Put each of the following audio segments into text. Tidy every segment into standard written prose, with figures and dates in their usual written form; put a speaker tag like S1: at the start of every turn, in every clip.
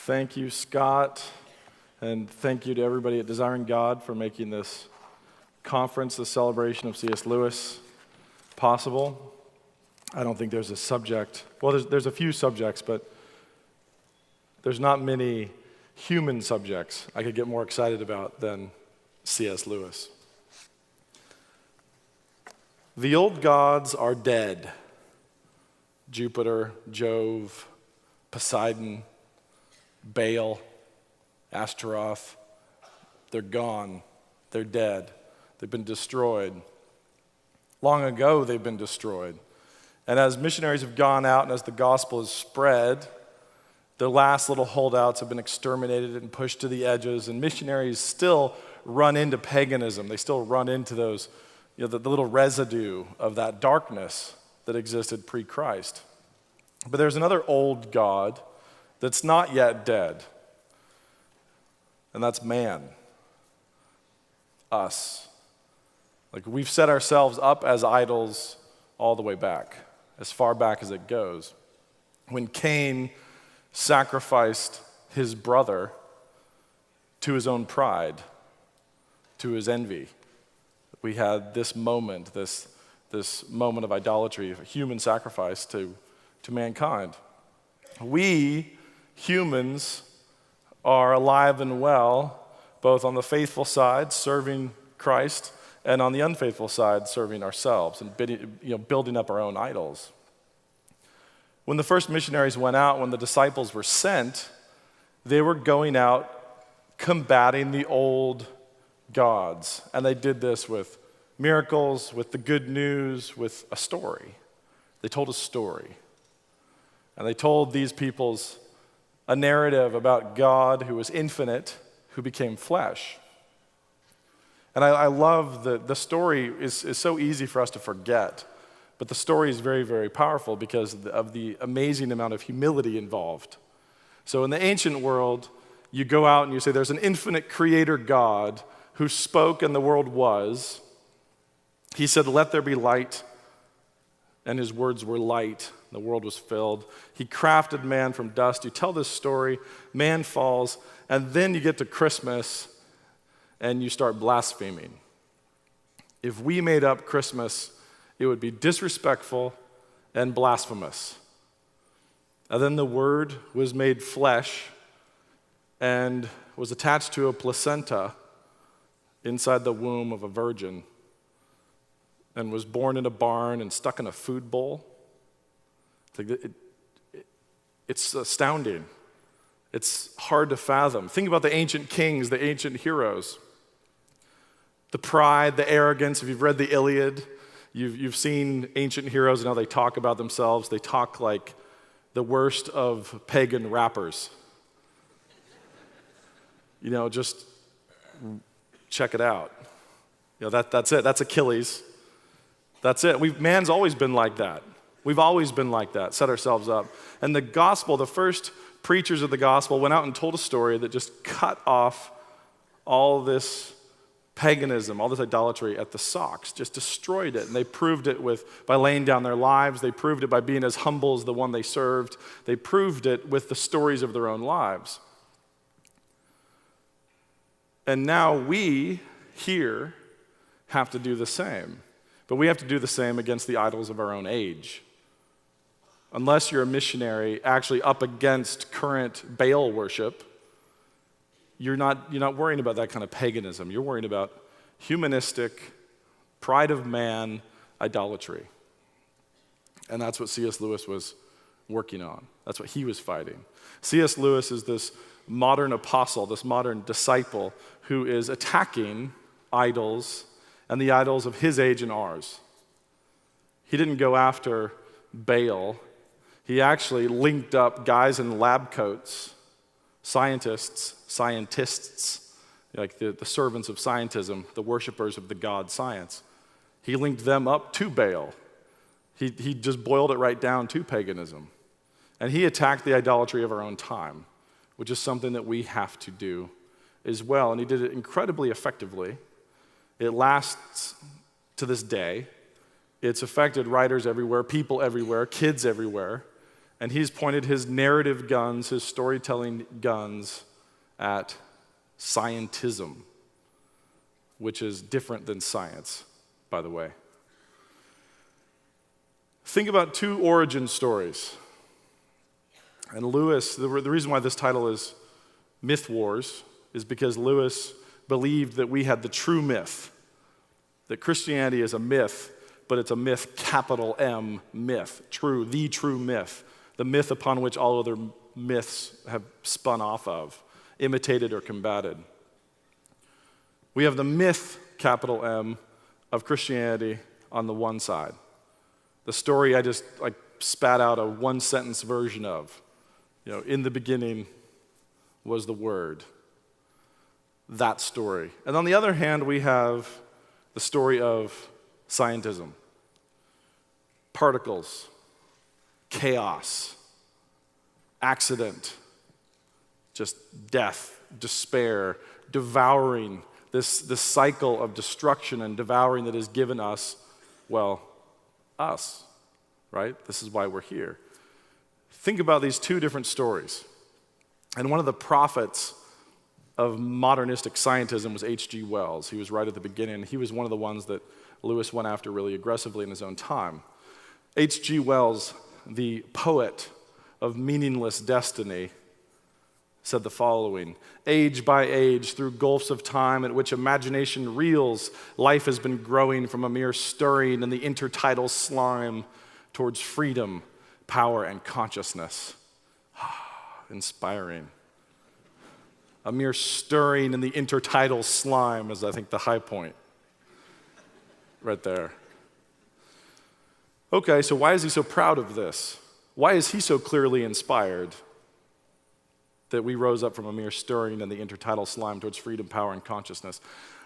S1: Thank you, Scott, and thank you to everybody at Desiring God for making this conference, the celebration of C.S. Lewis, possible. I don't think there's a subject, well, there's a few subjects, but there's not many human subjects I could get more excited about than C.S. Lewis. The old gods are dead. Jupiter, Jove, Poseidon, Baal, Astaroth, they're gone. They're dead. They've been destroyed. Long ago, they've been destroyed. And as missionaries have gone out and as the gospel has spread, the last little holdouts have been exterminated and pushed to the edges, and missionaries still run into paganism. They still run into those, the little residue of that darkness that existed pre-Christ. But there's another old god that's not yet dead, and that's man, us. Like, we've set ourselves up as idols all the way back, as far back as it goes. When Cain sacrificed his brother to his own pride, to his envy, we had this moment, this moment of idolatry, of human sacrifice to mankind. We, humans, are alive and well, both on the faithful side, serving Christ, and on the unfaithful side, serving ourselves and building up our own idols. When the first missionaries went out, when the disciples were sent, they were going out combating the old gods. And they did this with miracles, with the good news, with a story. They told a story. And they told these peoples a narrative about God who was infinite, who became flesh. And I love that the story is so easy for us to forget, but the story is very, very powerful because of the amazing amount of humility involved. So in the ancient world, you go out and you say there's an infinite creator God who spoke and the world was. He said, "Let there be light," and his words were light. The world was filled. He crafted man from dust. You tell this story, man falls, and then you get to Christmas and you start blaspheming. If we made up Christmas, it would be disrespectful and blasphemous. And then the Word was made flesh and was attached to a placenta inside the womb of a virgin and was born in a barn and stuck in a food bowl. It's astounding. It's hard to fathom. Think about the ancient kings, the ancient heroes. The pride, the arrogance. If you've read the Iliad, you've seen ancient heroes and how they talk about themselves. They talk like the worst of pagan rappers. Just check it out. That's it. That's Achilles. That's it. Man's always been like that. We've always been like that, set ourselves up. And the gospel, the first preachers of the gospel went out and told a story that just cut off all this paganism, all this idolatry at the socks, just destroyed it. And they proved it by laying down their lives. They proved it by being as humble as the one they served. They proved it with the stories of their own lives. And now we here have to do the same. But we have to do the same against the idols of our own age. Unless you're a missionary actually up against current Baal worship, you're not worrying about that kind of paganism. You're worrying about humanistic, pride of man, idolatry. And that's what C.S. Lewis was working on. That's what he was fighting. C.S. Lewis is this modern apostle, this modern disciple who is attacking idols and the idols of his age and ours. He didn't go after Baal. He actually linked up guys in lab coats, scientists, like the servants of scientism, the worshipers of the god science. He linked them up to Baal. He just boiled it right down to paganism. And he attacked the idolatry of our own time, which is something that we have to do as well. And he did it incredibly effectively. It lasts to this day. It's affected writers everywhere, people everywhere, kids everywhere. And he's pointed his narrative guns, his storytelling guns, at scientism, which is different than science, by the way. Think about two origin stories. And Lewis, the reason why this title is Myth Wars is because Lewis believed that we had the true myth, that Christianity is a myth, but it's a myth, capital M, myth, true, the true myth, the myth upon which all other myths have spun off of, imitated or combated. We have the myth, capital M, of Christianity on the one side. The story I just spat out a one-sentence version of. In the beginning was the Word. That story. And on the other hand, we have the story of scientism. Particles, chaos, accident, just death, despair, devouring, this cycle of destruction and devouring that has given us, us, right? This is why we're here. Think about these two different stories. And one of the prophets of modernistic scientism was H.G. Wells. He was right at the beginning. He was one of the ones that Lewis went after really aggressively in his own time. H.G. Wells, the poet of meaningless destiny, said the following: "Age by age, through gulfs of time at which imagination reels, life has been growing from a mere stirring in the intertidal slime towards freedom, power, and consciousness." Inspiring. A mere stirring in the intertidal slime is, I think, the high point. Right there. Okay, so why is he so proud of this? Why is he so clearly inspired that we rose up from a mere stirring in the intertidal slime towards freedom, power, and consciousness?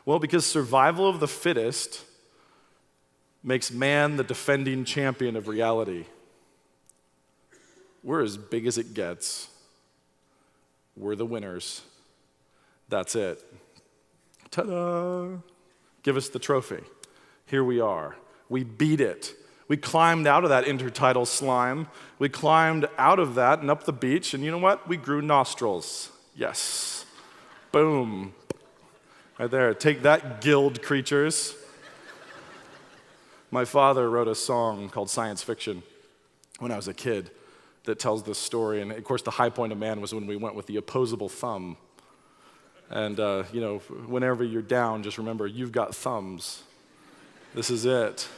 S1: Well, because survival of the fittest makes man the defending champion of reality. We're as big as it gets. We're the winners. That's it. Ta-da! Give us the trophy. Here we are. We beat it. We climbed out of that intertidal slime. We climbed out of that and up the beach, and you know what? We grew nostrils. Yes. Boom. Right there. Take that, guild creatures. My father wrote a song called Science Fiction when I was a kid that tells this story, and of course the high point of man was when we went with the opposable thumb. And, whenever you're down, just remember, you've got thumbs. This is it.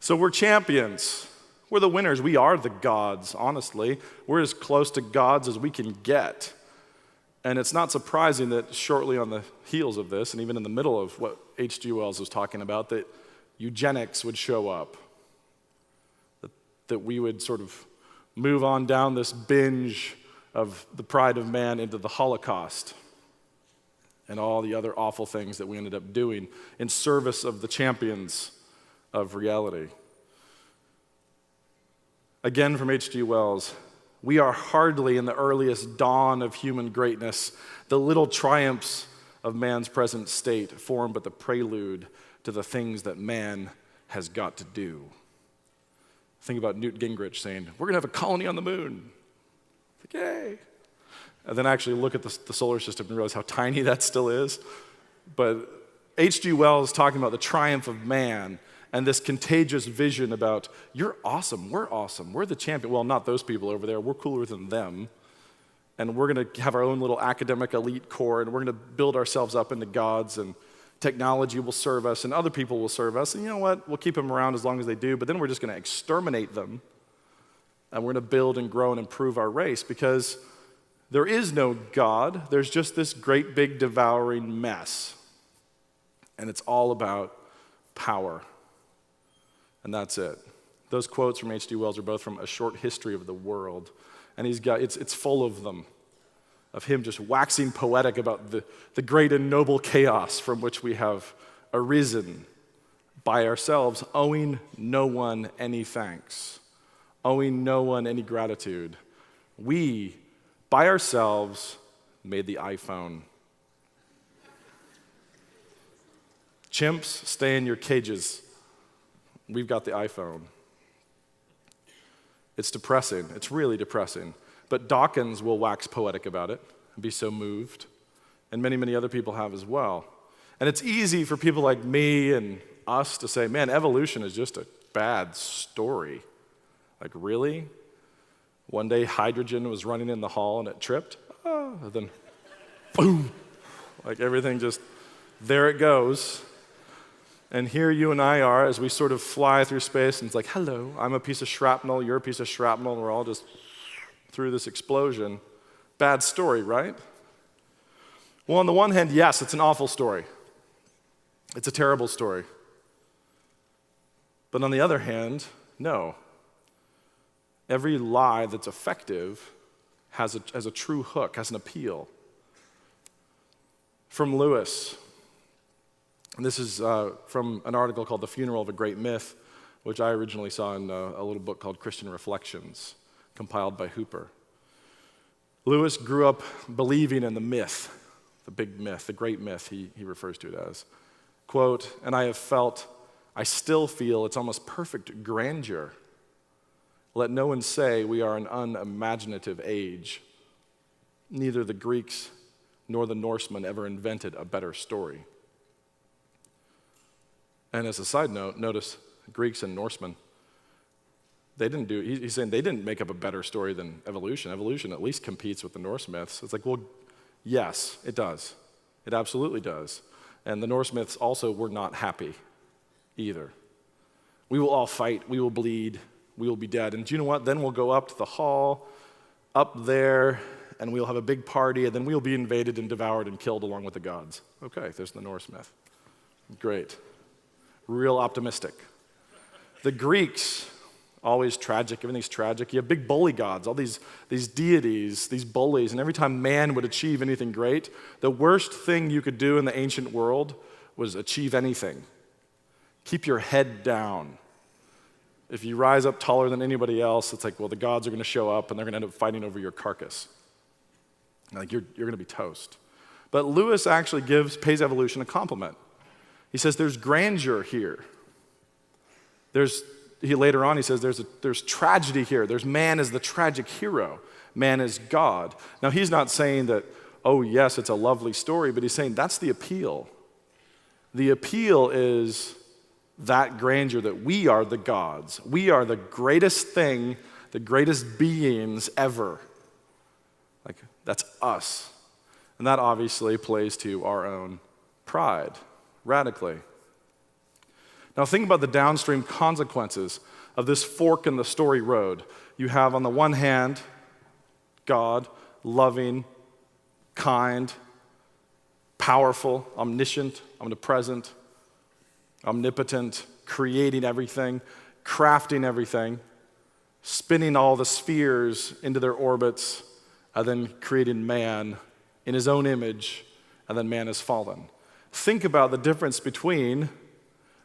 S1: So we're champions. We're the winners. We are the gods, honestly. We're as close to gods as we can get. And it's not surprising that shortly on the heels of this, and even in the middle of what H.G. Wells was talking about, that eugenics would show up. That we would sort of move on down this binge of the pride of man into the Holocaust and all the other awful things that we ended up doing in service of the champions of reality. Again from H.G. Wells, we are hardly in the earliest dawn of human greatness. The little triumphs of man's present state form but the prelude to the things that man has got to do. Think about Newt Gingrich saying, "We're going to have a colony on the moon." Like, yay. And then actually look at the solar system and realize how tiny that still is. But H.G. Wells talking about the triumph of man and this contagious vision about, you're awesome, we're the champion. Well, not those people over there, we're cooler than them. And we're going to have our own little academic elite core, and we're going to build ourselves up into gods, and technology will serve us, and other people will serve us. And you know what? We'll keep them around as long as they do, but then we're just going to exterminate them, and we're going to build and grow and improve our race, because there is no God. There's just this great big devouring mess. And it's all about power. And that's it. Those quotes from H.G. Wells are both from A Short History of the World. And it's full of them, of him just waxing poetic about the great and noble chaos from which we have arisen by ourselves, owing no one any thanks, owing no one any gratitude. We, by ourselves, made the iPhone. Chimps, stay in your cages. We've got the iPhone. It's depressing. It's really depressing. But Dawkins will wax poetic about it and be so moved. And many, many other people have as well. And it's easy for people like me and us to say, man, evolution is just a bad story. Like, really? One day hydrogen was running in the hall and it tripped. Oh, and then boom. Like everything just, there it goes. And here you and I are as we sort of fly through space, and it's like, hello, I'm a piece of shrapnel, you're a piece of shrapnel, and we're all just through this explosion. Bad story, right? Well, on the one hand, yes, it's an awful story. It's a terrible story. But on the other hand, no. Every lie that's effective has a true hook, has an appeal. From Lewis, and this is from an article called The Funeral of a Great Myth, which I originally saw in a little book called Christian Reflections, compiled by Hooper. Lewis grew up believing in the myth, the big myth, the great myth he refers to it as. Quote, and I still feel its almost perfect grandeur. Let no one say we are an unimaginative age. Neither the Greeks nor the Norsemen ever invented a better story. And as a side note, notice Greeks and Norsemen, he's saying they didn't make up a better story than evolution. Evolution at least competes with the Norse myths. It's like, well, yes, it does. It absolutely does. And the Norse myths also were not happy either. We will all fight, we will bleed, we will be dead. And do you know what? Then we'll go up to the hall, up there, and we'll have a big party, and then we'll be invaded and devoured and killed along with the gods. Okay, there's the Norse myth. Great. Real optimistic. The Greeks, always tragic, everything's tragic. You have big bully gods, all these deities, these bullies, and every time man would achieve anything great, the worst thing you could do in the ancient world was achieve anything. Keep your head down. If you rise up taller than anybody else, it's like, well, the gods are going to show up and they're going to end up fighting over your carcass. Like, you're going to be toast. But Lewis actually pays evolution a compliment. He says there's grandeur here. Later on he says there's tragedy here. There's man as the tragic hero. Man is God. Now he's not saying that, oh yes, it's a lovely story, but he's saying that's the appeal. The appeal is that grandeur that we are the gods. We are the greatest thing, the greatest beings ever. Like, that's us. And that obviously plays to our own pride. Radically. Now think about the downstream consequences of this fork in the story road. You have on the one hand, God, loving, kind, powerful, omniscient, omnipresent, omnipotent, creating everything, crafting everything, spinning all the spheres into their orbits, and then creating man in his own image, and then man has fallen. Think about the difference between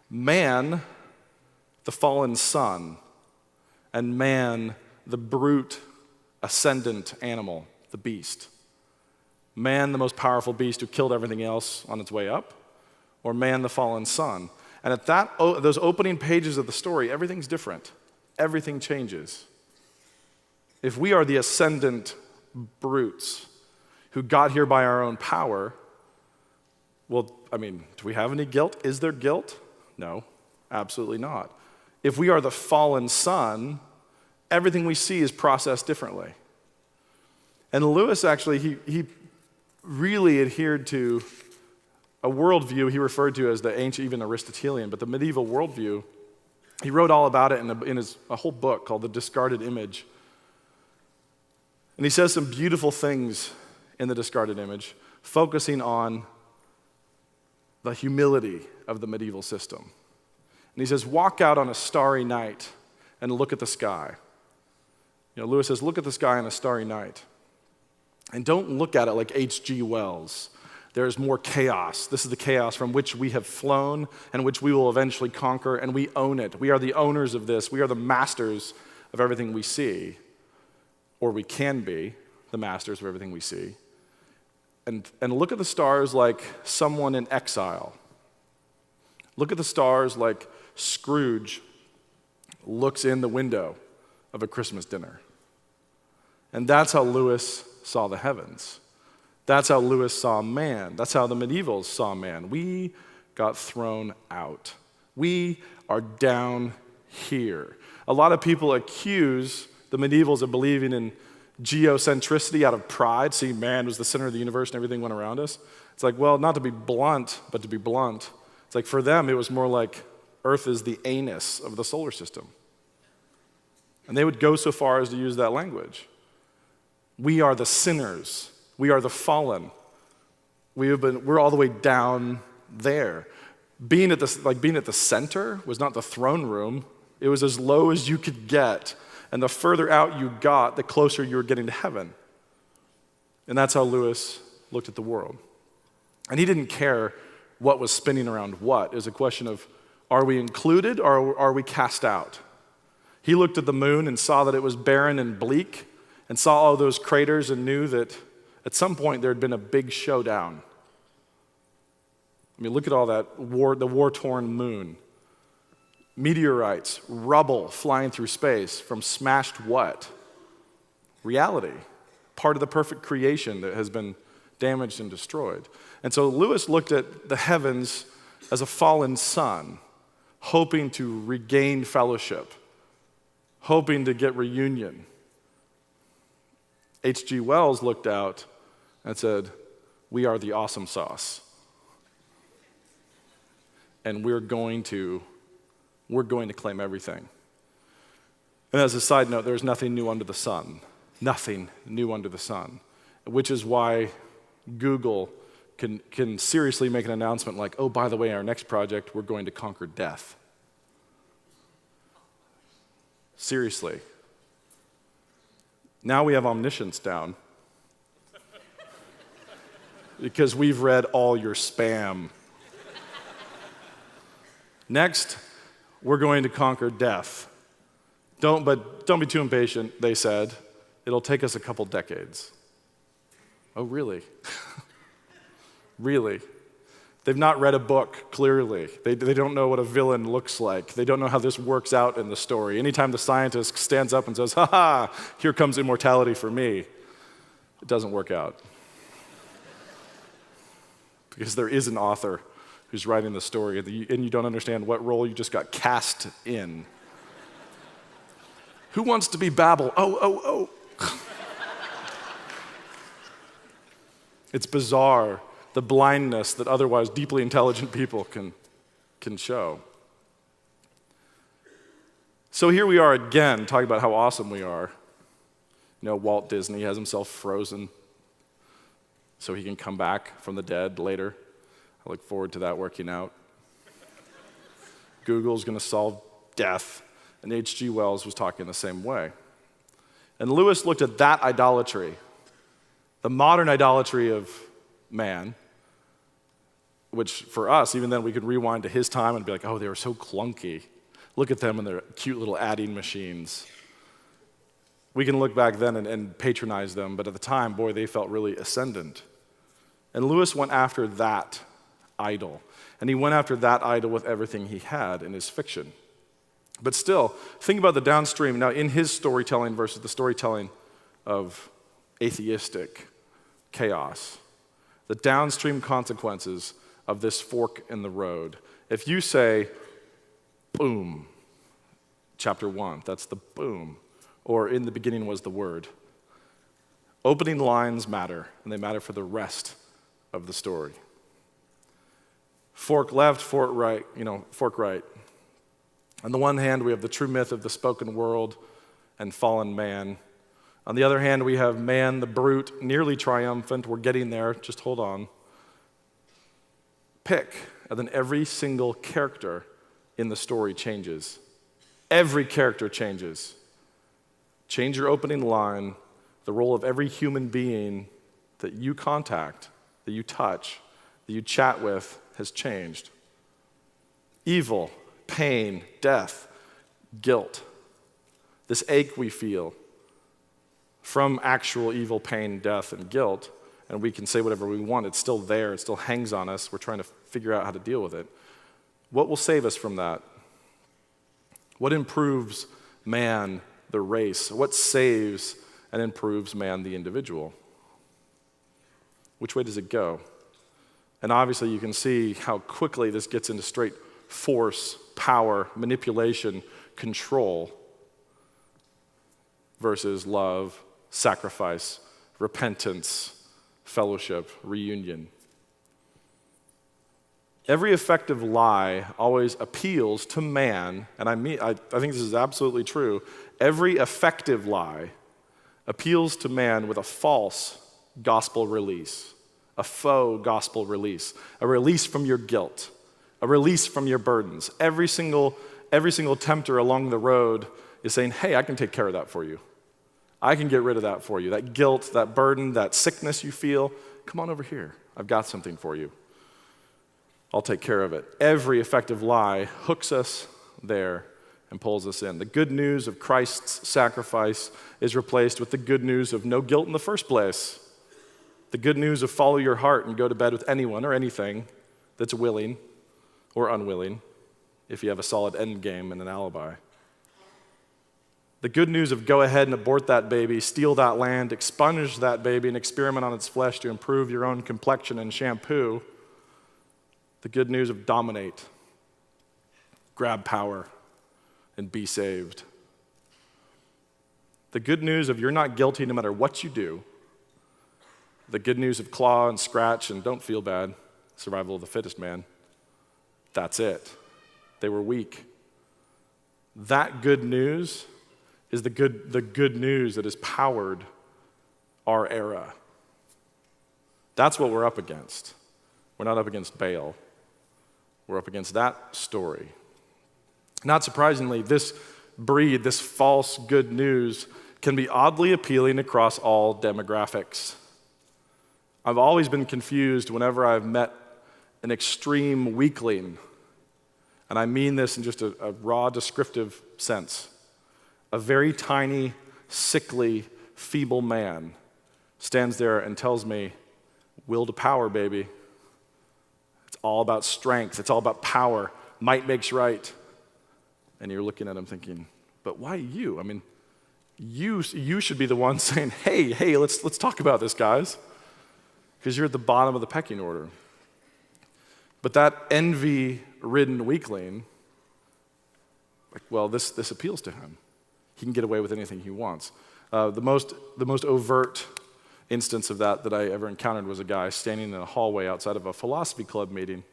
S1: man, the fallen son, and man, the brute, ascendant animal, the beast. Man, the most powerful beast who killed everything else on its way up, or man, the fallen son. And at those opening pages of the story, everything's different. Everything changes. If we are the ascendant brutes who got here by our own power, well, do we have any guilt? Is there guilt? No, absolutely not. If we are the fallen son, everything we see is processed differently. And Lewis actually, he really adhered to a worldview he referred to as the ancient, even Aristotelian, but the medieval worldview. He wrote all about it in a whole book called The Discarded Image. And he says some beautiful things in The Discarded Image, focusing on the humility of the medieval system. And he says, walk out on a starry night and look at the sky. Lewis says, look at the sky on a starry night. And don't look at it like H.G. Wells. There's more chaos. This is the chaos from which we have flown and which we will eventually conquer, and we own it. We are the owners of this. We are the masters of everything we see, or we can be the masters of everything we see. And look at the stars like someone in exile. Look at the stars like Scrooge looks in the window of a Christmas dinner. And that's how Lewis saw the heavens. That's how Lewis saw man. That's how the medievals saw man. We got thrown out. We are down here. A lot of people accuse the medievals of believing in geocentricity out of pride, seeing man was the center of the universe and everything went around us. It's like, well, not to be blunt, but to be blunt. It's like for them, it was more like Earth is the anus of the solar system. And they would go so far as to use that language. We are the sinners. We are the fallen. We're all the way down there. Being at the center was not the throne room. It was as low as you could get. And the further out you got, the closer you were getting to heaven. And that's how Lewis looked at the world. And he didn't care what was spinning around what. It was a question of, are we included or are we cast out? He looked at the moon and saw that it was barren and bleak, and saw all those craters and knew that at some point there had been a big showdown. I mean, look at all that the war-torn moon. Meteorites, rubble flying through space from smashed what? Reality. Part of the perfect creation that has been damaged and destroyed. And so Lewis looked at the heavens as a fallen sun, hoping to regain fellowship, hoping to get reunion. H.G. Wells looked out and said, we are the awesome sauce. And we're going to claim everything. And as a side note, there's nothing new under the sun. Nothing new under the sun. Which is why Google can seriously make an announcement like, oh, by the way, our next project, we're going to conquer death. Seriously. Now we have omniscience down. Because we've read all your spam. Next, we're going to conquer death. Don't be too impatient, they said. It'll take us a couple decades. Oh, really? Really? They've not read a book, clearly. They don't know what a villain looks like. They don't know how this works out in the story. Anytime the scientist stands up and says, ha-ha, here comes immortality for me, it doesn't work out. Because there is an author who's writing the story, and you don't understand what role you just got cast in. Who wants to be Babel? Oh. It's bizarre, the blindness that otherwise deeply intelligent people can show. So here we are again, talking about how awesome we are. You know, Walt Disney has himself frozen so he can come back from the dead later. I look forward to that working out. Google's going to solve death, and H.G. Wells was talking the same way. And Lewis looked at that idolatry, the modern idolatry of man, which for us, even then, we could rewind to his time and be like, oh, they were so clunky. Look at them and their cute little adding machines. We can look back then and patronize them, but at the time, boy, they felt really ascendant. And Lewis went after that idol. And he went after that idol with everything he had in his fiction. But still, think about the downstream. Now, in his storytelling versus the storytelling of atheistic chaos, the downstream consequences of this fork in the road. If you say, boom, chapter 1, that's the boom, or in the beginning was the word. Opening lines matter, and they matter for the rest of the story. Fork left, fork right, fork right. On the one hand, we have the true myth of the spoken world and fallen man. On the other hand, we have man, the brute, nearly triumphant. We're getting there, just hold on. Pick, and then every single character in the story changes. Every character changes. Change your opening line. The role of every human being that you contact, that you touch, that you chat with has changed. Evil, pain, death, guilt, this ache we feel from actual evil, pain, death, and guilt, and we can say whatever we want. It's still there. It still hangs on us. We're trying to figure out how to deal with it. What will save us from that? What improves man the race? What saves and improves man, the individual? Which way does it go? And obviously you can see how quickly this gets into straight force, power, manipulation, control versus love, sacrifice, repentance, fellowship, reunion. Every effective lie always appeals to man, and I think this is absolutely true. Every effective lie appeals to man with a false gospel release, a faux gospel release, a release from your guilt, a release from your burdens. Every single tempter along the road is saying, hey, I can take care of that for you. I can get rid of that for you. That guilt, that burden, that sickness you feel, come on over here. I've got something for you. I'll take care of it. Every effective lie hooks us there and pulls us in. The good news of Christ's sacrifice is replaced with the good news of no guilt in the first place. The good news of follow your heart and go to bed with anyone or anything that's willing or unwilling, if you have a solid end game and an alibi. The good news of go ahead and abort that baby, steal that land, expunge that baby, and experiment on its flesh to improve your own complexion and shampoo. The good news of dominate, grab power, and be saved. The good news of you're not guilty no matter what you do. The good news of claw and scratch and don't feel bad, survival of the fittest, man. That's it. They were weak. That good news is the good news that has powered our era. That's what we're up against. We're not up against Baal. We're up against that story. Not surprisingly, this breed, this false good news, can be oddly appealing across all demographics. I've always been confused whenever I've met an extreme weakling, and I mean this in just a raw descriptive sense. A very tiny, sickly, feeble man stands there and tells me, will to power, baby. It's all about strength. It's all about power. Might makes right. And you're looking at him thinking, but why you? I mean, you should be the one saying, hey, let's talk about this, guys. Because you're at the bottom of the pecking order. But that envy-ridden weakling, this appeals to him. He can get away with anything he wants. The most overt instance of that I ever encountered was a guy standing in a hallway outside of a philosophy club meeting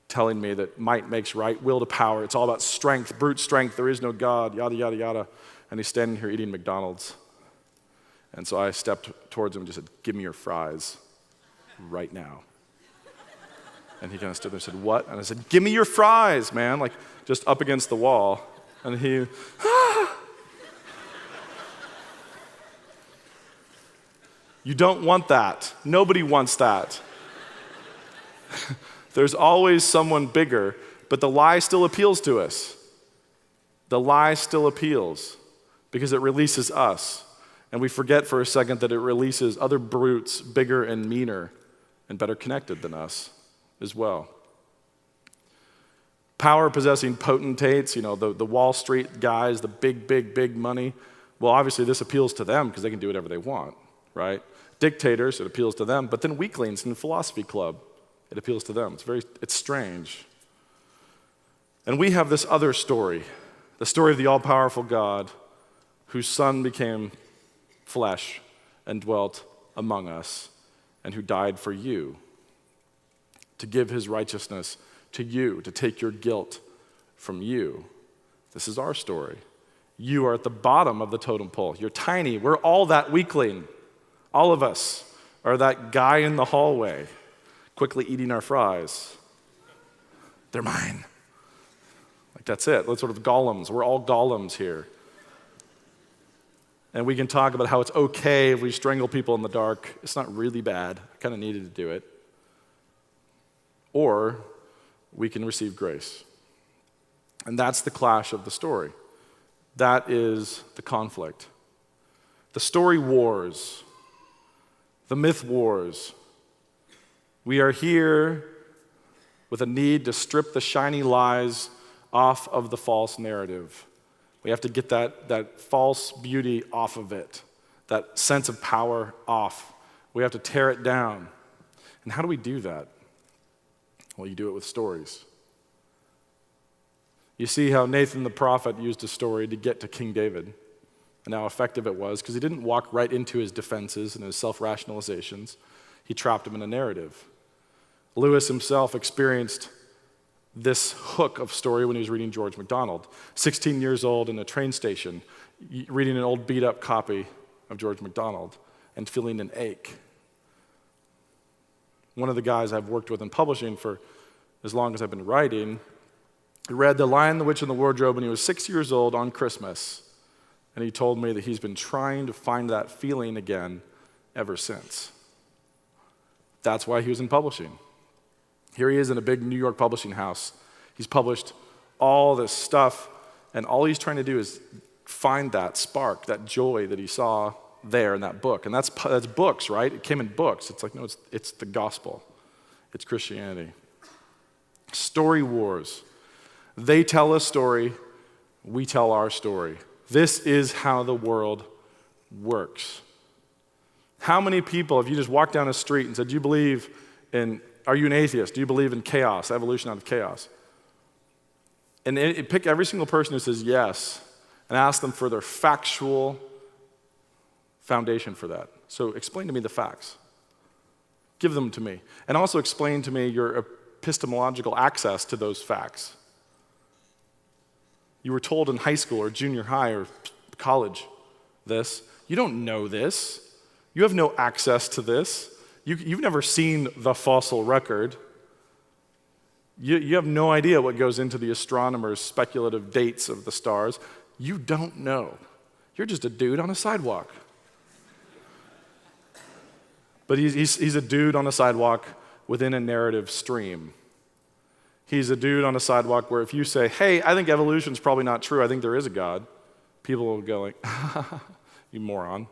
S1: telling me that might makes right, will to power, it's all about strength, brute strength, there is no God, yada, yada, yada. And he's standing here eating McDonald's. And so I stepped towards him and just said, give me your fries right now. And he kind of stood there and said, what? And I said, give me your fries, man, like just up against the wall. And he, You don't want that. Nobody wants that. There's always someone bigger, but the lie still appeals to us. The lie still appeals because it releases us. And we forget for a second that it releases other brutes bigger and meaner and better connected than us as well. Power-possessing potentates, the Wall Street guys, the big money. Well, obviously this appeals to them because they can do whatever they want, right? Dictators, it appeals to them. But then weaklings in the philosophy club, it appeals to them. It's strange. And we have this other story, the story of the all-powerful God whose Son became flesh and dwelt among us and who died for you to give his righteousness to you, to take your guilt from you. This is our story. You are at the bottom of the totem pole. You're tiny. We're all that weakling. All of us are that guy in the hallway quickly eating our fries. They're mine. Like that's it. That's sort of golems. We're all golems here. And we can talk about how it's okay if we strangle people in the dark. It's not really bad. I kind of needed to do it. Or we can receive grace. And that's the clash of the story. That is the conflict. The story wars. The myth wars. We are here with a need to strip the shiny lies off of the false narrative. We have to get that false beauty off of it, that sense of power off. We have to tear it down. And how do we do that? Well, you do it with stories. You see how Nathan the prophet used a story to get to King David, and how effective it was, because he didn't walk right into his defenses and his self-rationalizations. He trapped him in a narrative. Lewis himself experienced this hook of story when he was reading George MacDonald. 16 years old in a train station, reading an old beat-up copy of George MacDonald and feeling an ache. One of the guys I've worked with in publishing for as long as I've been writing, he read The Lion, the Witch, and the Wardrobe when he was 6 years old on Christmas. And he told me that he's been trying to find that feeling again ever since. That's why he was in publishing. Here he is in a big New York publishing house. He's published all this stuff, and all he's trying to do is find that spark, that joy that he saw there in that book. And that's books, right? It came in books. It's like, no, it's the gospel. It's Christianity. Story wars. They tell a story, we tell our story. This is how the world works. How many people, if you just walked down a street and said, are you an atheist? Do you believe in chaos, evolution out of chaos? And pick every single person who says yes and ask them for their factual foundation for that. So explain to me the facts. Give them to me. And also explain to me your epistemological access to those facts. You were told in high school or junior high or college this. You don't know this. You have no access to this. You've never seen the fossil record. You have no idea what goes into the astronomers' speculative dates of the stars. You don't know. You're just a dude on a sidewalk. But he's a dude on a sidewalk within a narrative stream. He's a dude on a sidewalk where if you say, hey, I think evolution's probably not true, I think there is a God, people will go like, you moron.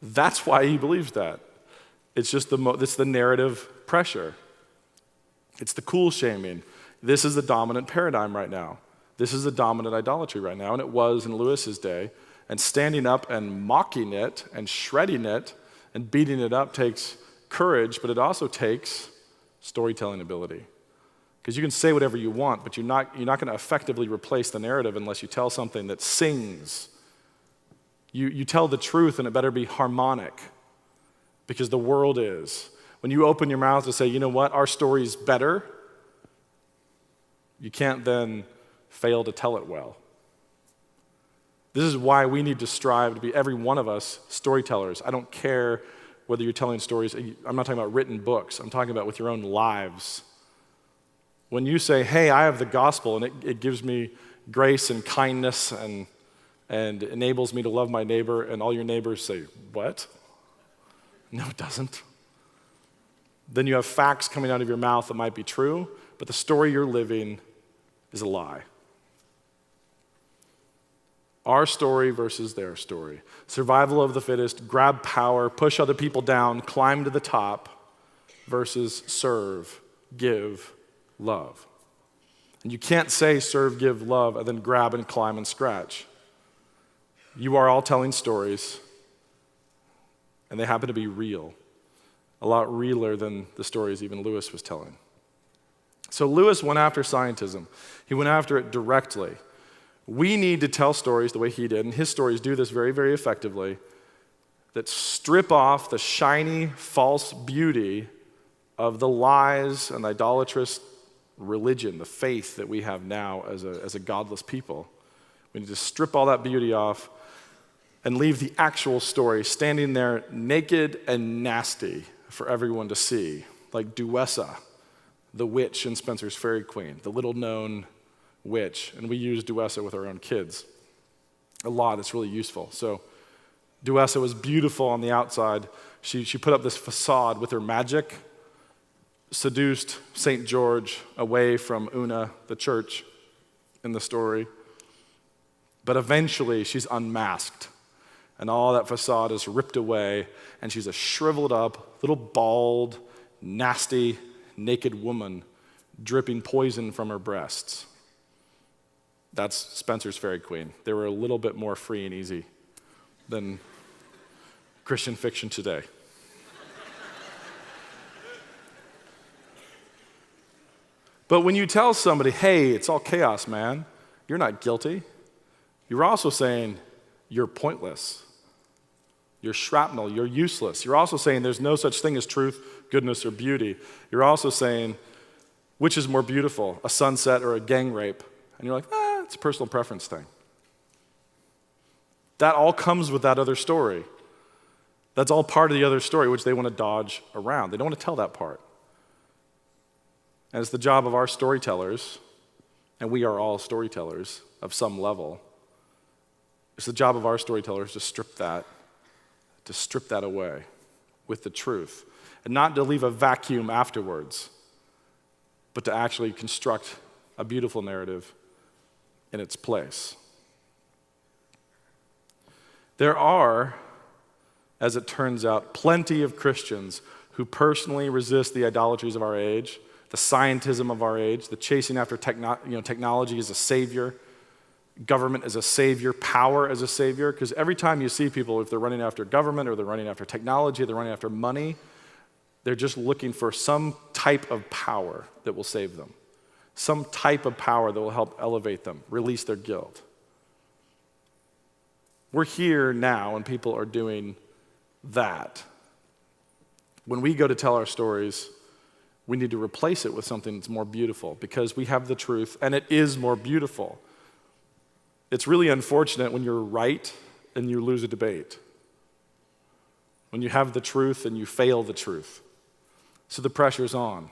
S1: That's why he believes that. It's just it's the narrative pressure. It's the cool shaming. This is the dominant paradigm right now. This is the dominant idolatry right now, and it was in Lewis's day. And standing up and mocking it and shredding it and beating it up takes courage, but it also takes storytelling ability. Because you can say whatever you want, but you're not going to effectively replace the narrative unless you tell something that sings. You tell the truth, and it better be harmonic, because the world is. When you open your mouth to say, you know what, our story's better, you can't then fail to tell it well. This is why we need to strive to be, every one of us, storytellers. I don't care whether you're telling stories. I'm not talking about written books. I'm talking about with your own lives. When you say, hey, I have the gospel, and it gives me grace and kindness and enables me to love my neighbor, and all your neighbors say, what? No, it doesn't. Then you have facts coming out of your mouth that might be true, but the story you're living is a lie. Our story versus their story. Survival of the fittest, grab power, push other people down, climb to the top, versus serve, give, love. And you can't say serve, give, love, and then grab and climb and scratch. You are all telling stories, and they happen to be real. A lot realer than the stories even Lewis was telling. So Lewis went after scientism. He went after it directly. We need to tell stories the way he did, and his stories do this very, very effectively, that strip off the shiny, false beauty of the lies and idolatrous religion, the faith that we have now as a godless people. We need to strip all that beauty off and leave the actual story standing there naked and nasty for everyone to see, like Duessa, the witch in Spencer's Fairy Queen, the little-known witch, and we use Duessa with our own kids a lot. It's really useful. So Duessa was beautiful on the outside. She put up this facade with her magic, seduced St. George away from Una, the church in the story. But eventually she's unmasked, and all that facade is ripped away, and she's a shriveled up, little bald, nasty, naked woman dripping poison from her breasts. That's Spencer's Fairy Queen. They were a little bit more free and easy than Christian fiction today. But when you tell somebody, hey, it's all chaos, man, you're not guilty, you're also saying you're pointless. You're shrapnel, you're useless. You're also saying there's no such thing as truth, goodness, or beauty. You're also saying, which is more beautiful, a sunset or a gang rape? And you're like, it's a personal preference thing. That all comes with that other story. That's all part of the other story, which they want to dodge around. They don't want to tell that part. And it's the job of our storytellers, and we are all storytellers of some level. It's the job of our storytellers to strip that away with the truth, and not to leave a vacuum afterwards, but to actually construct a beautiful narrative in its place. There are, as it turns out, plenty of Christians who personally resist the idolatries of our age, the scientism of our age, the chasing after technology as a savior, government as a savior, power as a savior. Because every time you see people, if they're running after government or they're running after technology, or they're running after money, they're just looking for some type of power that will save them, some type of power that will help elevate them, release their guilt. We're here now and people are doing that. When we go to tell our stories, we need to replace it with something that's more beautiful, because we have the truth and it is more beautiful. It's really unfortunate when you're right and you lose a debate, when you have the truth and you fail the truth. So the pressure's on.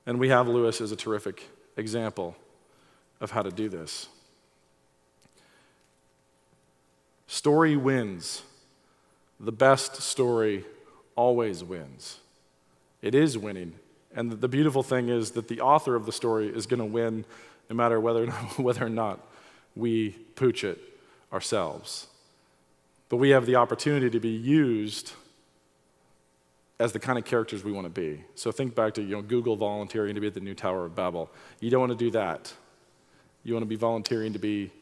S1: And we have Lewis as a terrific example of how to do this. Story wins. The best story always wins. It is winning. And the beautiful thing is that the author of the story is going to win no matter whether or not we pooch it ourselves. But we have the opportunity to be used as the kind of characters we want to be. So think back to Google volunteering to be at the new Tower of Babel. You don't want to do that. You want to be volunteering to be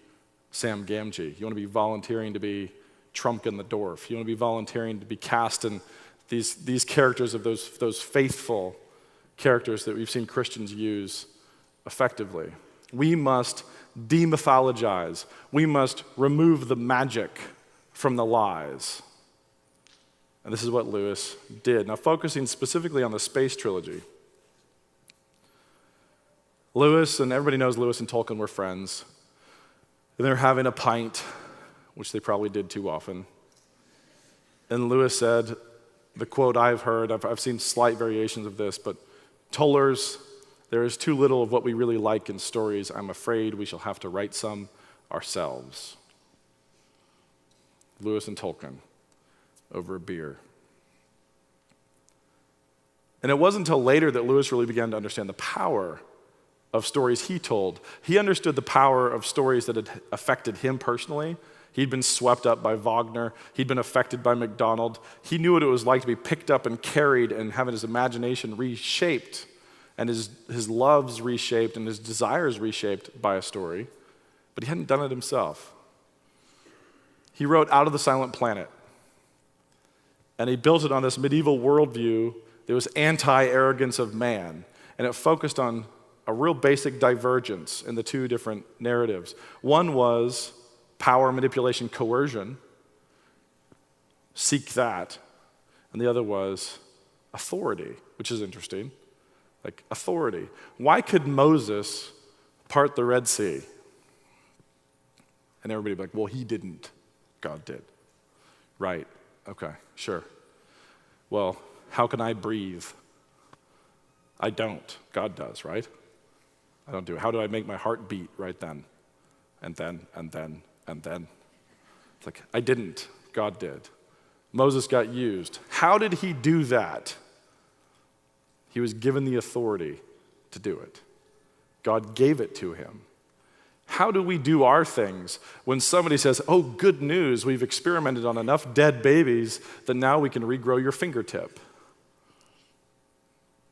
S1: Sam Gamgee. You want to be volunteering to be Trumpkin the Dwarf. You want to be volunteering to be cast in these characters of those faithful characters that we've seen Christians use effectively. We must demythologize. We must remove the magic from the lies. And this is what Lewis did. Now, focusing specifically on the space trilogy. Lewis, and everybody knows Lewis and Tolkien were friends. And they're having a pint, which they probably did too often. And Lewis said, the quote I've heard, I've seen slight variations of this, but Tollers, there is too little of what we really like in stories. I'm afraid we shall have to write some ourselves. Lewis and Tolkien over a beer. And it wasn't until later that Lewis really began to understand the power of stories he told. He understood the power of stories that had affected him personally. He'd been swept up by Wagner. He'd been affected by MacDonald. He knew what it was like to be picked up and carried and having his imagination reshaped and his loves reshaped and his desires reshaped by a story. But he hadn't done it himself. He wrote Out of the Silent Planet. And he built it on this medieval worldview that was anti-arrogance of man. And it focused on a real basic divergence in the two different narratives. One was power, manipulation, coercion. Seek that. And the other was authority, which is interesting. Like authority. Why could Moses part the Red Sea? And everybody would be like, well, he didn't. God did. Right. Okay, sure. Well, how can I breathe? I don't. God does, right? I don't do it. How do I make my heart beat right then? And then, and then, and then. It's like, I didn't. God did. Moses got used. How did he do that? He was given the authority to do it. God gave it to him. How do we do our things when somebody says, oh, good news, we've experimented on enough dead babies that now we can regrow your fingertip?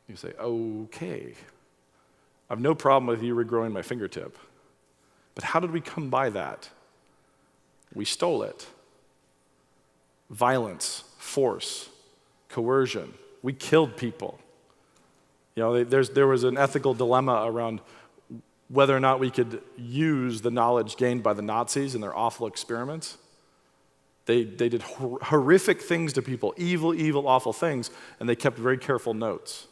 S1: You say, okay. I have no problem with you regrowing my fingertip. But how did we come by that? We stole it. Violence, force, coercion. We killed people. There was an ethical dilemma around whether or not we could use the knowledge gained by the Nazis in their awful experiments. They did horrific things to people, evil, awful things, and they kept very careful notes.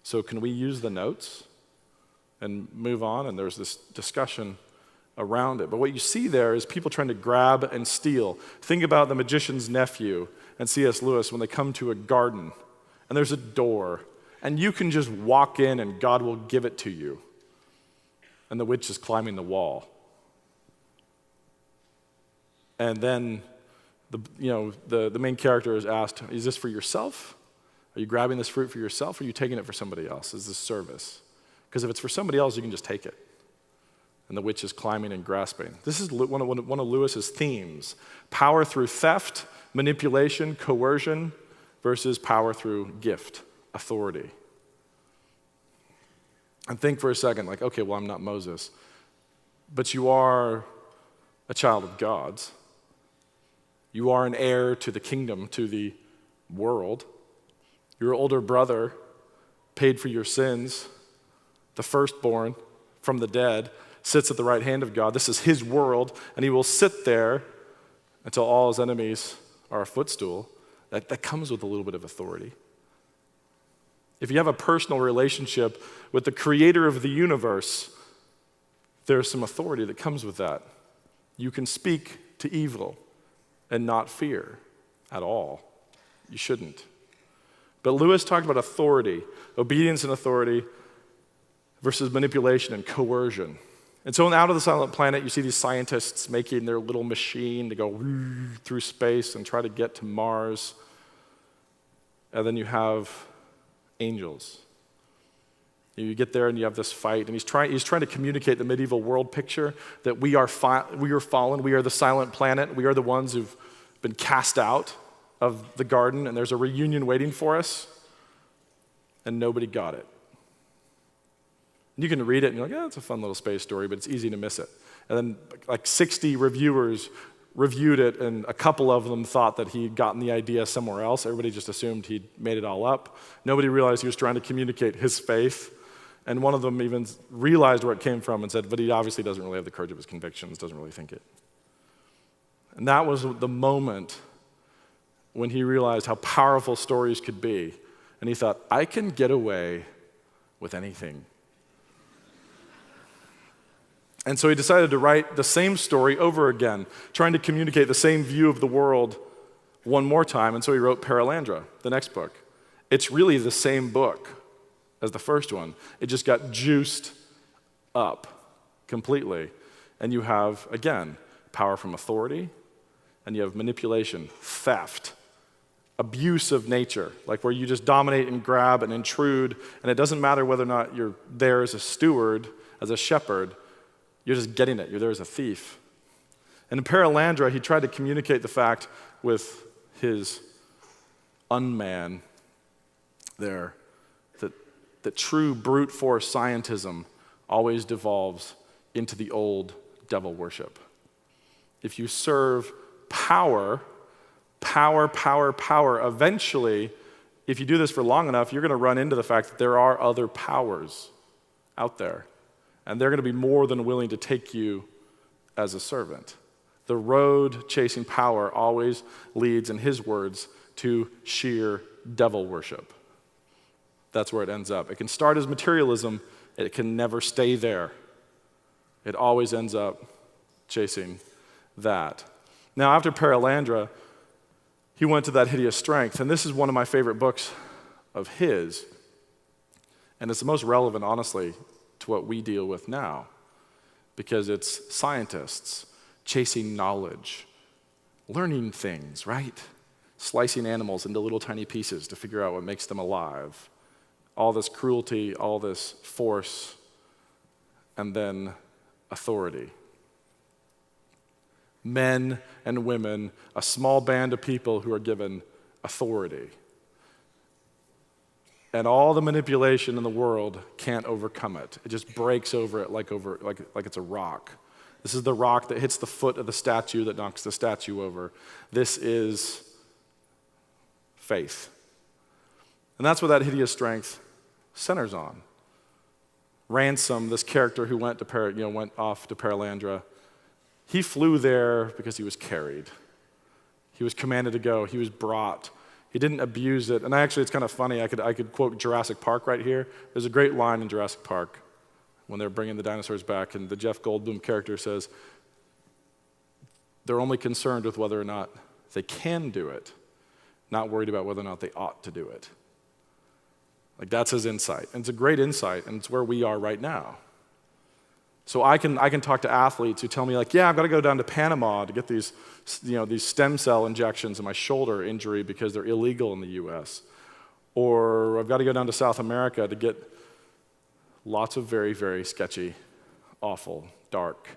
S1: So can we use the notes and move on? And there's this discussion around it. But what you see there is people trying to grab and steal. Think about the magician's nephew and C.S. Lewis when they come to a garden, and there's a door, and you can just walk in and God will give it to you. And the witch is climbing the wall. And then the main character is asked, is this for yourself? Are you grabbing this fruit for yourself, or are you taking it for somebody else? Is this service? Because if it's for somebody else, you can just take it. And the witch is climbing and grasping. This is one of Lewis's themes. Power through theft, manipulation, coercion, versus power through gift, authority. And think for a second, like, okay, well, I'm not Moses, but you are a child of God's. You are an heir to the kingdom, to the world. Your older brother paid for your sins. The firstborn from the dead sits at the right hand of God. This is his world, and he will sit there until all his enemies are a footstool. That comes with a little bit of authority. If you have a personal relationship with the creator of the universe, there's some authority that comes with that. You can speak to evil and not fear at all. You shouldn't. But Lewis talked about authority, obedience and authority versus manipulation and coercion. And so Out of the Silent Planet, you see these scientists making their little machine to go through space and try to get to Mars. And then you have angels. You get there and you have this fight, and he's trying to communicate the medieval world picture that we are fallen, we are the silent planet, we are the ones who've been cast out of the garden, and there's a reunion waiting for us, and nobody got it. And you can read it and you're like, yeah, it's a fun little space story, but it's easy to miss it. And then like 60 reviewers reviewed it, and a couple of them thought that he'd gotten the idea somewhere else. Everybody just assumed he'd made it all up. Nobody realized he was trying to communicate his faith. And one of them even realized where it came from and said, but he obviously doesn't really have the courage of his convictions, doesn't really think it. And that was the moment when he realized how powerful stories could be. And he thought, I can get away with anything. And so he decided to write the same story over again, trying to communicate the same view of the world one more time. And so he wrote Paralandra, the next book. It's really the same book as the first one. It just got juiced up completely. And you have, again, power from authority, and you have manipulation, theft, abuse of nature, like where you just dominate and grab and intrude, and it doesn't matter whether or not you're there as a steward, as a shepherd, you're just getting it. You're there as a thief. And in Paralandra, he tried to communicate the fact with his unman there that true brute force scientism always devolves into the old devil worship. If you serve power, eventually, if you do this for long enough, you're going to run into the fact that there are other powers out there. And they're going to be more than willing to take you as a servant. The road chasing power always leads, in his words, to sheer devil worship. That's where it ends up. It can start as materialism. It can never stay there. It always ends up chasing that. Now, after Paralandra, he went to That Hideous Strength. And this is one of my favorite books of his. And it's the most relevant, honestly, to what we deal with now, because it's scientists chasing knowledge, learning things, right? Slicing animals into little tiny pieces to figure out what makes them alive. All this cruelty, all this force, and then authority. Men and women, a small band of people who are given authority. And all the manipulation in the world can't overcome it. It just breaks over it like it's a rock. This is the rock that hits the foot of the statue that knocks the statue over. This is faith. And that's what that hideous strength centers on. Ransom, this character who went off to Paralandra, he flew there because he was carried. He was commanded to go. He was brought. He didn't abuse it. And actually, it's kind of funny. I could quote Jurassic Park right here. There's a great line in Jurassic Park when they're bringing the dinosaurs back, and the Jeff Goldblum character says, they're only concerned with whether or not they can do it, not worried about whether or not they ought to do it. Like, that's his insight. And it's a great insight, and it's where we are right now. So I can talk to athletes who tell me, like, yeah, I've got to go down to Panama to get these stem cell injections in my shoulder injury because they're illegal in the U.S. Or I've got to go down to South America to get lots of very, very sketchy, awful, dark,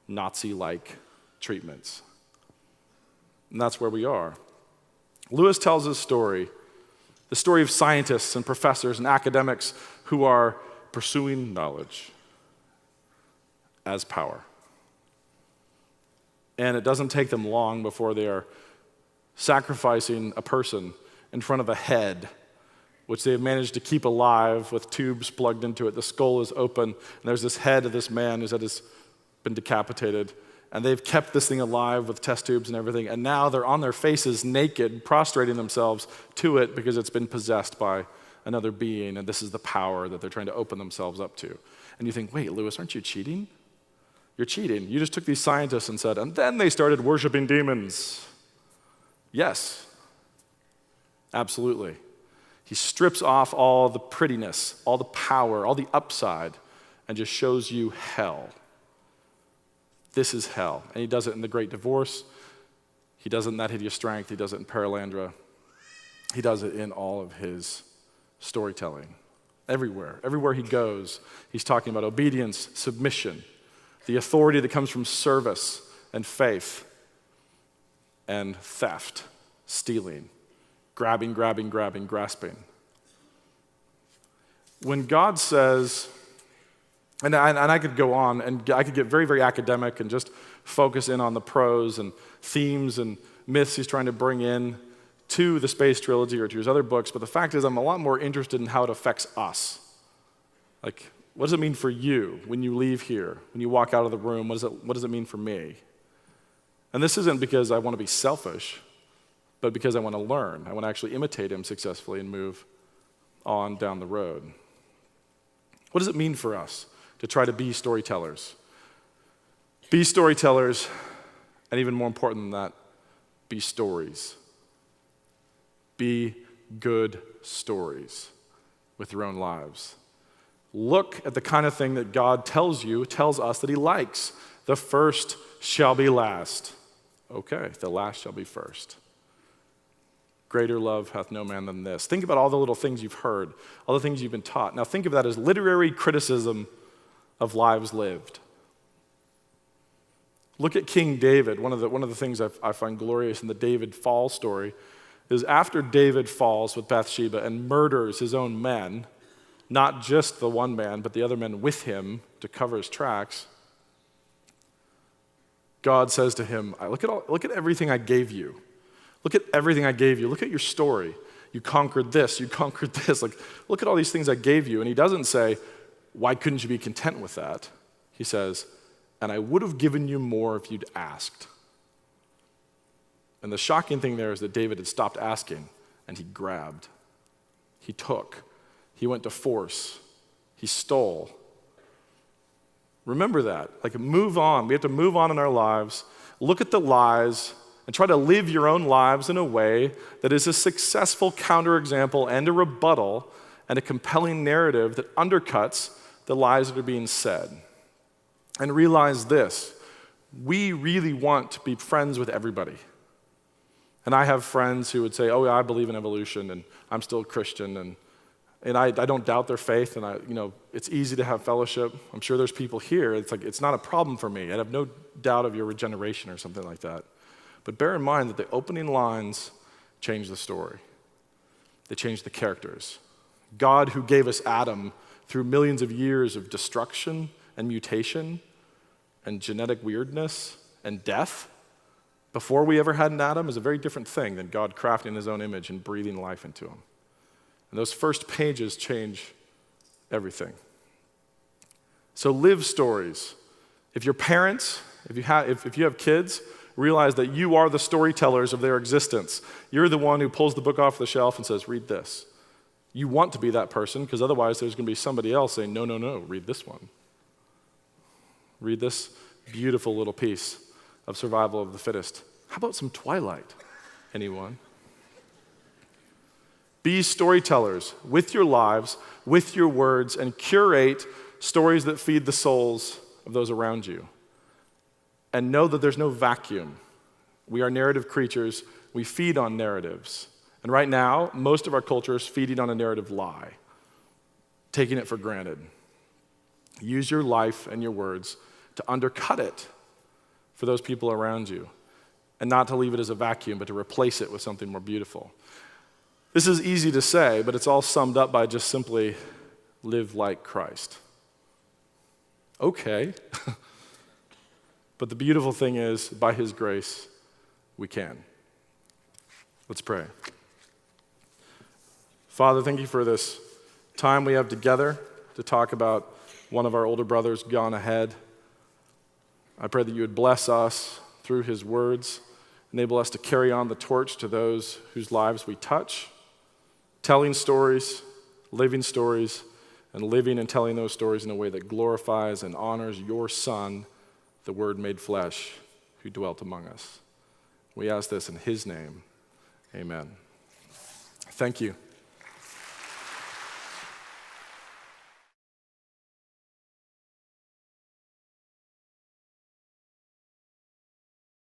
S1: Nazi-like treatments. And that's where we are. Lewis tells his story, the story of scientists and professors and academics who are pursuing knowledge as power. And it doesn't take them long before they are sacrificing a person in front of a head, which they have managed to keep alive with tubes plugged into it. The skull is open, and there's this head of this man whose head has been decapitated. And they've kept this thing alive with test tubes and everything, and now they're on their faces naked, prostrating themselves to it because it's been possessed by another being, and this is the power that they're trying to open themselves up to. And you think, wait, Lewis, aren't you cheating? You're cheating. You just took these scientists and said, and then they started worshiping demons. Yes, absolutely. He strips off all the prettiness, all the power, all the upside, and just shows you hell. This is hell. And he does it in the Great Divorce. He does it in That Hideous Strength. He does it in Paralandra. He does it in all of his storytelling. Everywhere he goes, he's talking about obedience, submission, the authority that comes from service and faith, and theft, stealing, grabbing, grasping. When God says, and I could go on, and I could get very, very academic and just focus in on the prose and themes and myths he's trying to bring in to the Space Trilogy or to his other books, but the fact is I'm a lot more interested in how it affects us. Like, what does it mean for you when you leave here, when you walk out of the room? What does it mean for me? And this isn't because I want to be selfish, but because I want to learn. I want to actually imitate him successfully and move on down the road. What does it mean for us to try to be storytellers? Be storytellers, and even more important than that, be stories. Be good stories with your own lives. Look at the kind of thing that God tells us that he likes. The first shall be last. Okay, the last shall be first. Greater love hath no man than this. Think about all the little things you've heard, all the things you've been taught. Now think of that as literary criticism of lives lived. Look at King David. One of the things I find glorious in the David fall story is after David falls with Bathsheba and murders his own men, not just the one man, but the other men with him to cover his tracks, God says to him, look at everything I gave you. Look at everything I gave you. Look at your story. You conquered this. You conquered this. Like, look at all these things I gave you. And he doesn't say, why couldn't you be content with that? He says, and I would have given you more if you'd asked. And the shocking thing there is that David had stopped asking, and he grabbed. He took. He went to force. He stole. Remember that. Like, move on. We have to move on in our lives. Look at the lies and try to live your own lives in a way that is a successful counterexample and a rebuttal and a compelling narrative that undercuts the lies that are being said. And realize this, we really want to be friends with everybody. And I have friends who would say, oh yeah, I believe in evolution and I'm still a Christian and I don't doubt their faith and it's easy to have fellowship. I'm sure there's people here, it's not a problem for me. I have no doubt of your regeneration or something like that. But bear in mind that the opening lines change the story. They change the characters. God who gave us Adam through millions of years of destruction and mutation and genetic weirdness and death before we ever had an Adam is a very different thing than God crafting his own image and breathing life into him. And those first pages change everything. So live stories. If you're parents, if you have kids, realize that you are the storytellers of their existence. You're the one who pulls the book off the shelf and says, read this. You want to be that person, because otherwise there's going to be somebody else saying, no, no, no, read this one. Read this beautiful little piece of survival of the fittest. How about some Twilight? Anyone? Be storytellers with your lives, with your words, and curate stories that feed the souls of those around you. And know that there's no vacuum. We are narrative creatures. We feed on narratives. And right now, most of our culture is feeding on a narrative lie, taking it for granted. Use your life and your words to undercut it for those people around you, and not to leave it as a vacuum, but to replace it with something more beautiful. This is easy to say, but it's all summed up by just simply live like Christ. Okay. But the beautiful thing is, by his grace, we can. Let's pray. Father, thank you for this time we have together to talk about one of our older brothers gone ahead. I pray that you would bless us through his words, enable us to carry on the torch to those whose lives we touch, telling stories, and living and telling those stories in a way that glorifies and honors your Son, the Word made flesh, who dwelt among us. We ask this in his name. Amen. Thank you.